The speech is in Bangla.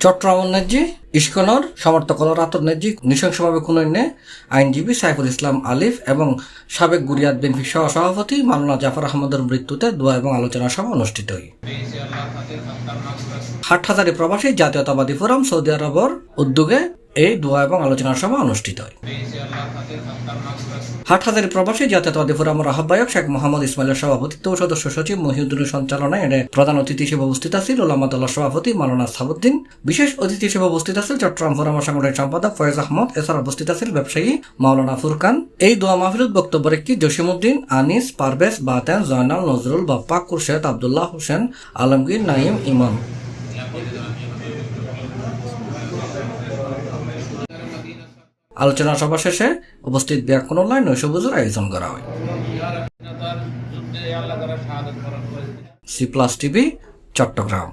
চট্টগ্রাম নেজি ইস্কনর সমর্থক রাতর নেজি নৃশংসভাবে খুনে আইনজীবী সাইফুল ইসলাম আলিফ এবং সাবেক গুরিয়াত বিএনপি সভাপতি মাওলানা জাফর আহমদের মৃত্যুতে দোয়া এবং আলোচনা সভা অনুষ্ঠিত হয়। হাটহাজারী প্রবাসী জাতীয়তাবাদী ফোরাম সৌদি আরবের উদ্যোগে এই দোয়া এবং আলোচনা সভা অনুষ্ঠিত হয়। হাটহাজারী প্রবাসী জাতীয়তাবাদী ফোরামের আহ্বায়ক শেখ মোহাম্মদ ইসমাইলের সভাপতিত্ব ও সদস্য সচিব মহিউদ্দিনের সঞ্চালনায় এর প্রধান অতিথি হিসেবে উপস্থিত আছেন উলামাতুল্লাহ সভাপতি মাওলানা সাবুদ্দিন। বিশেষ অতিথি হিসেবে উপস্থিত আছেন চট্টগ্রাম ফোরামের সাংগঠনিক সম্পাদক ফয়েজ আহমদ। এছাড়া উপস্থিত আছেন ব্যবসায়ী মাওলানা ফুরকান। এই দোয়া মাহফিলত বক্তব্য রেখে জসিমউদ্দিন, আনিস, পারভেজ, বাতেন, জয়নাল, নজরুল, বাপ্পা, কুরশেদ, আব্দুল্লাহ হোসেন, আলমগীর, নাইম, ইমাম। আলোচনা সভা শেষে উপস্থিত ব্যাকুনুল্লাহ নৈশভোজের আয়োজন করা হয়। C+ TV Chittagong.